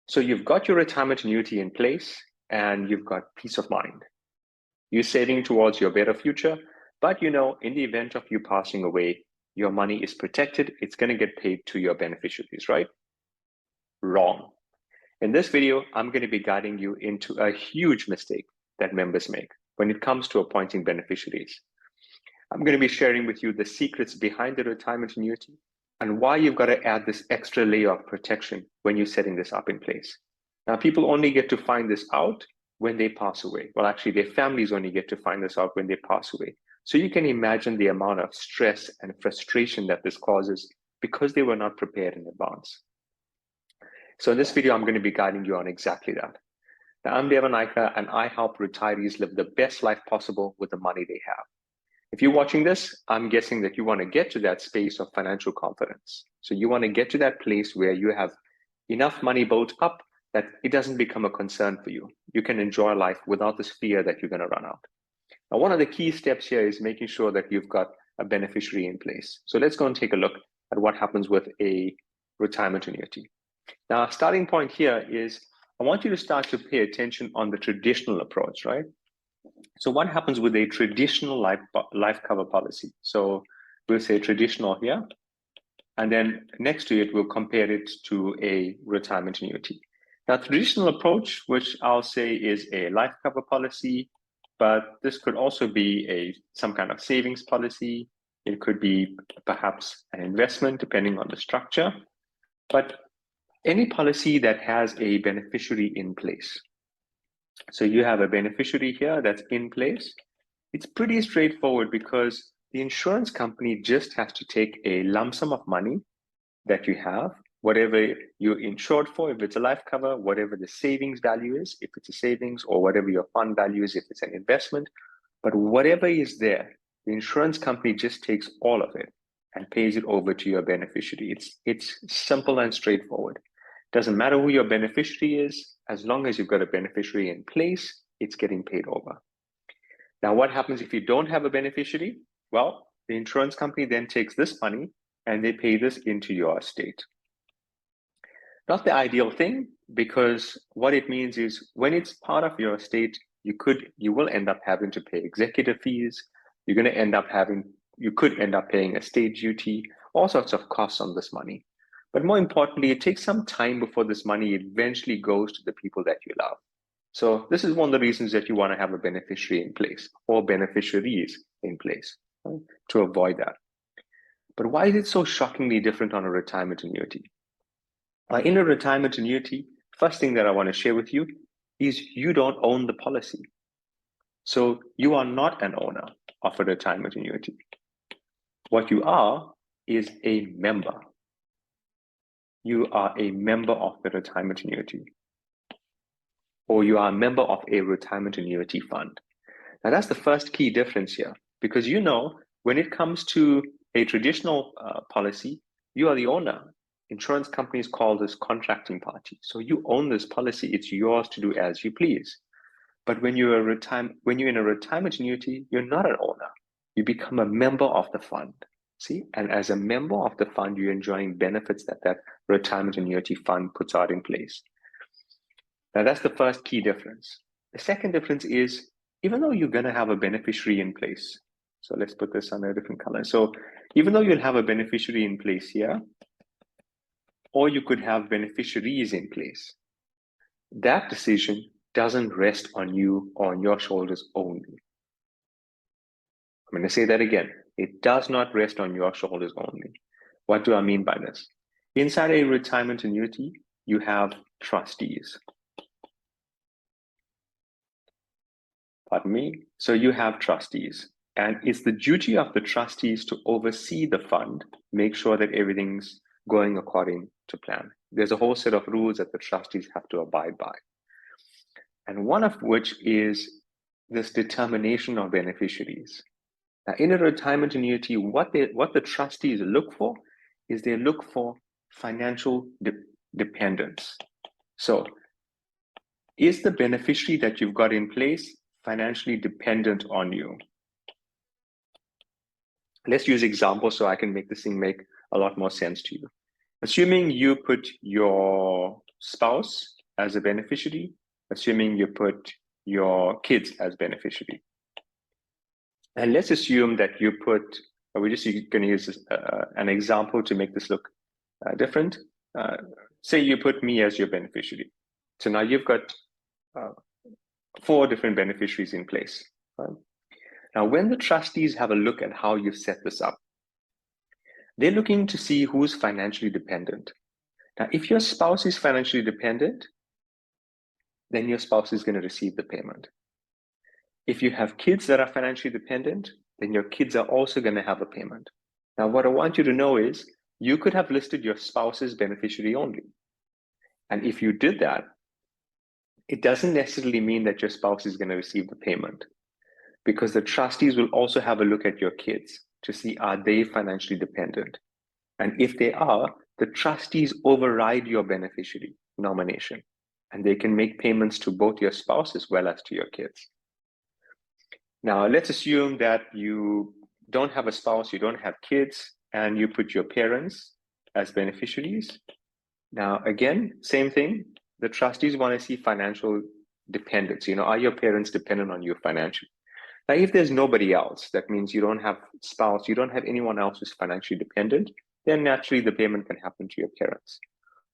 So you've got your retirement annuity in place and you've got peace of mind. You're saving towards your better future, but in the event of you passing away, your money is protected. It's going to get paid to your beneficiaries, right? Wrong. In this video, I'm going to be guiding you into a huge mistake that members make when it comes to appointing beneficiaries. I'm going to be sharing with you the secrets behind the retirement annuity and why you've got to add this extra layer of protection when you're setting this up in place. Now, people only get to find this out when they pass away. Well, actually, their families only get to find this out when they pass away. So you can imagine the amount of stress and frustration that this causes because they were not prepared in advance. So in this video, I'm going to be guiding you on exactly that. Now, I'm Devan Naika, and I help retirees live the best life possible with the money they have. If you're watching this, I'm guessing that you want to get to that space of financial confidence. So you want to get to that place where you have enough money built up that it doesn't become a concern for you. You can enjoy life without this fear that you're going to run out. Now, one of the key steps here is making sure that you've got a beneficiary in place. So let's go and take a look at what happens with a retirement annuity. Now, starting point here is I want you to start to pay attention on the traditional approach, right? So what happens with a traditional life cover policy? So we'll say traditional here, and then next to it, we'll compare it to a retirement annuity. Now, traditional approach, which I'll say is a life cover policy, but this could also be some kind of savings policy. It could be perhaps an investment, depending on the structure, but any policy that has a beneficiary in place. So you have a beneficiary here that's in place. It's pretty straightforward because the insurance company just has to take a lump sum of money that you have, whatever you're insured for, if it's a life cover, whatever the savings value is, if it's a savings, or whatever your fund value is, if it's an investment. But whatever is there, the insurance company just takes all of it and pays it over to your beneficiary. It's simple and straightforward. Doesn't matter who your beneficiary is, as long as you've got a beneficiary in place, it's getting paid over. Now, what happens if you don't have a beneficiary? Well, the insurance company then takes this money and they pay this into your estate. Not the ideal thing, because what it means is when it's part of your estate, you will end up having to pay executive fees. You could end up paying estate duty, all sorts of costs on this money. But more importantly, it takes some time before this money eventually goes to the people that you love. So this is one of the reasons that you want to have a beneficiary in place or beneficiaries in place, right, to avoid that. But why is it so shockingly different on a retirement annuity? In a retirement annuity, first thing that I want to share with you is you don't own the policy. So you are not an owner of a retirement annuity. What you are is a member. You are a member of the retirement annuity, or you are a member of a retirement annuity fund. Now, that's the first key difference here, because when it comes to a traditional policy, you are the owner. Insurance companies call this contracting party. So you own this policy. It's yours to do as you please. But when you're in a retirement annuity, you're not an owner. You become a member of the fund. See, and as a member of the fund, you're enjoying benefits that retirement annuity fund puts out in place. Now, that's the first key difference. The second difference is, even though you're going to have a beneficiary in place, so let's put this on a different color. So even though you'll have a beneficiary in place here, or you could have beneficiaries in place, that decision doesn't rest on you or on your shoulders only. I'm going to say that again. It does not rest on your shoulders only. What do I mean by this? Inside a retirement annuity, you have trustees. Pardon me. So you have trustees, and it's the duty of the trustees to oversee the fund, make sure that everything's going according to plan. There's a whole set of rules that the trustees have to abide by. And one of which is this determination of beneficiaries. Now, in a retirement annuity, what the trustees look for is they look for financial dependence. So is the beneficiary that you've got in place financially dependent on you? Let's use examples so I can make this thing make a lot more sense to you. Assuming you put your spouse as a beneficiary, assuming you put your kids as beneficiary. And let's assume that you put, we're just going to use this, an example to make this look different. Say you put me as your beneficiary. So now you've got 4 different beneficiaries in place. Right? Now, when the trustees have a look at how you've set this up, they're looking to see who's financially dependent. Now, if your spouse is financially dependent, then your spouse is going to receive the payment. If you have kids that are financially dependent, then your kids are also going to have a payment. Now, what I want you to know is you could have listed your spouse as beneficiary only. And if you did that, it doesn't necessarily mean that your spouse is going to receive the payment, because the trustees will also have a look at your kids to see, are they financially dependent? And if they are, the trustees override your beneficiary nomination, and they can make payments to both your spouse as well as to your kids. Now, let's assume that you don't have a spouse, you don't have kids, and you put your parents as beneficiaries. Now, again, same thing. The trustees want to see financial dependence. Are your parents dependent on you financially? Now, if there's nobody else, that means you don't have spouse, you don't have anyone else who's financially dependent, then naturally the payment can happen to your parents.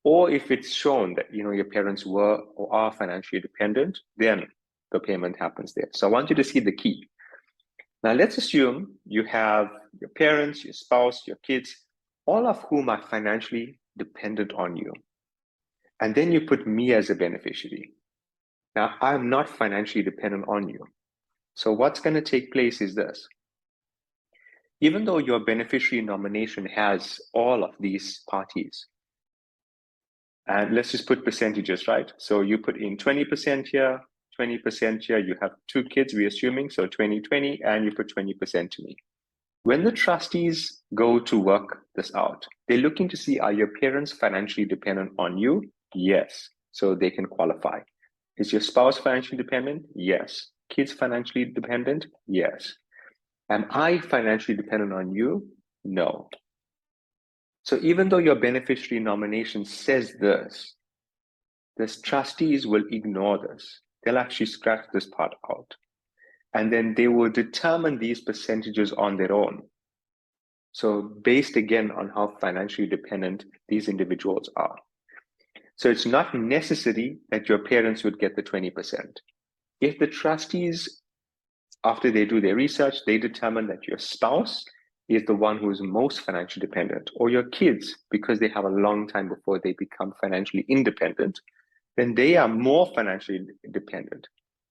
Or if it's shown that your parents were or are financially dependent, then the payment happens there. So I want you to see the key. Now let's assume you have your parents, your spouse, your kids, all of whom are financially dependent on you. And then you put me as a beneficiary. Now I'm not financially dependent on you. So what's going to take place is this. Even though your beneficiary nomination has all of these parties, and let's just put percentages, right? So you put in 20% here, 20% here, you have 2 kids, we're assuming, so 20-20, and you put 20% to me. When the trustees go to work this out, they're looking to see, are your parents financially dependent on you? Yes, so they can qualify. Is your spouse financially dependent? Yes. Kids financially dependent? Yes. Am I financially dependent on you? No. So even though your beneficiary nomination says this, the trustees will ignore this. They'll actually scratch this part out. And then they will determine these percentages on their own. So based again on how financially dependent these individuals are. So it's not necessary that your parents would get the 20%. If the trustees, after they do their research, they determine that your spouse is the one who is most financially dependent, or your kids, because they have a long time before they become financially independent, then they are more financially dependent.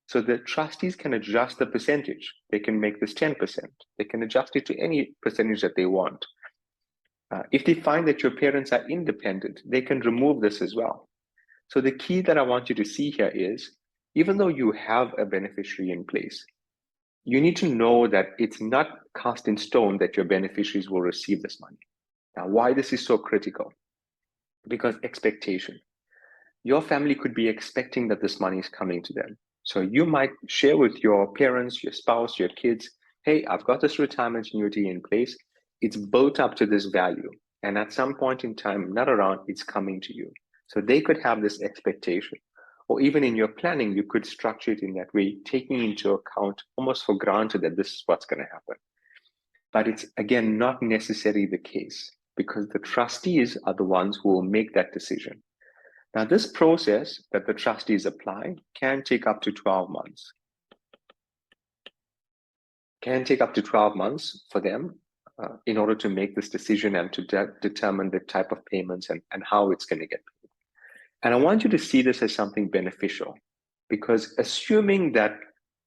So the trustees can adjust the percentage. They can make this 10%. They can adjust it to any percentage that they want. If they find that your parents are independent, they can remove this as well. So the key that I want you to see here is, even though you have a beneficiary in place, you need to know that it's not cast in stone that your beneficiaries will receive this money. Now, why this is so critical? Because expectation. Your family could be expecting that this money is coming to them. So you might share with your parents, your spouse, your kids, hey, I've got this retirement annuity in place. It's built up to this value. And at some point in time, not around, it's coming to you. So they could have this expectation. Or even in your planning, you could structure it in that way, taking into account almost for granted that this is what's going to happen. But it's, again, not necessarily the case, because the trustees are the ones who will make that decision. Now, this process that the trustees apply can take up to 12 months. Can take up to 12 months for them in order to make this decision and to determine the type of payments and how it's going to get paid. And I want you to see this as something beneficial, because assuming that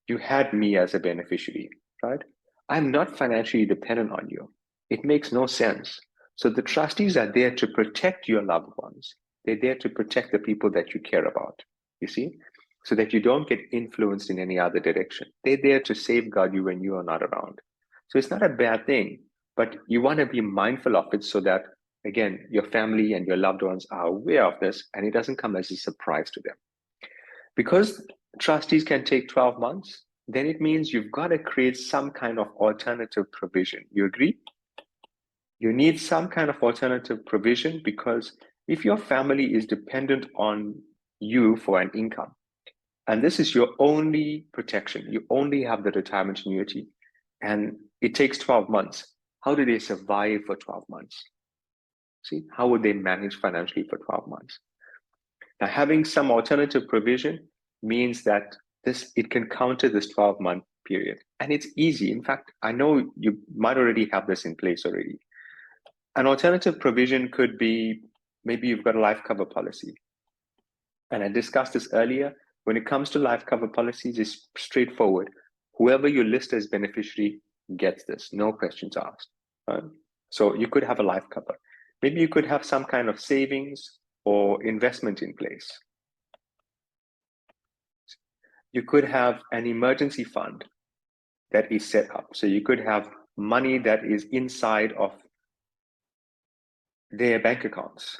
you had me as a beneficiary, right? I'm not financially dependent on you. It makes no sense. So the trustees are there to protect your loved ones. They're there to protect the people that you care about, you see, so that you don't get influenced in any other direction. They're there to safeguard you when you are not around. So it's not a bad thing, but you want to be mindful of it so that, again, your family and your loved ones are aware of this and it doesn't come as a surprise to them. Because trustees can take 12 months, then it means you've got to create some kind of alternative provision. You agree? You need some kind of alternative provision, because If your family is dependent on you for an income, and this is your only protection, you only have the retirement annuity, and it takes 12 months, how do they survive for 12 months? See, how would they manage financially for 12 months? Now, having some alternative provision means that it can counter this 12-month period. And it's easy. In fact, I know you might already have this in place already. An alternative provision could be, maybe you've got a life cover policy. And I discussed this earlier. When it comes to life cover policies, it's straightforward. Whoever you list as beneficiary gets this, no questions asked. So you could have a life cover. Maybe you could have some kind of savings or investment in place. You could have an emergency fund that is set up. So you could have money that is inside of their bank accounts,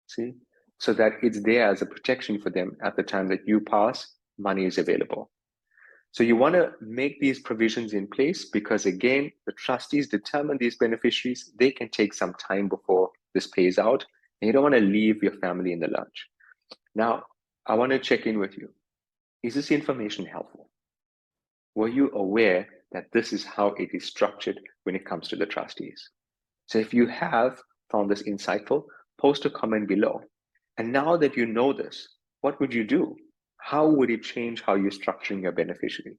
see? So that it's there as a protection for them at the time that you pass, money is available. So you want to make these provisions in place because, again, the trustees determine these beneficiaries. They can take some time before this pays out, and you don't want to leave your family in the lurch. Now, I want to check in with you. Is this information helpful? Were you aware that this is how it is structured when it comes to the trustees? So if you have found this insightful, post a comment below. And now that you know this, what would you do? How would it change how you're structuring your beneficiary?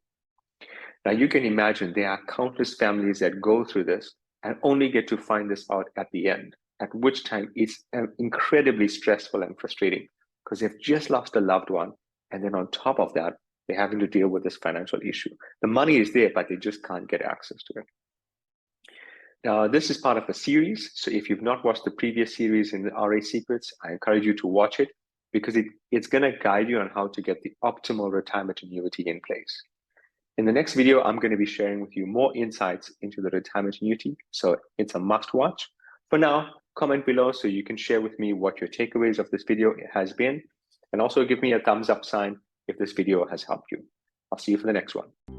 Now you can imagine there are countless families that go through this and only get to find this out at the end, at which time it's incredibly stressful and frustrating because they've just lost a loved one. And then on top of that, they're having to deal with this financial issue. The money is there, but they just can't get access to it. Now, this is part of a series. So if you've not watched the previous series in the RA Secrets, I encourage you to watch it because it's going to guide you on how to get the optimal retirement annuity in place. In the next video, I'm going to be sharing with you more insights into the retirement annuity. So it's a must watch. For now, comment below so you can share with me what your takeaways of this video has been. And also give me a thumbs up sign if this video has helped you. I'll see you for the next one.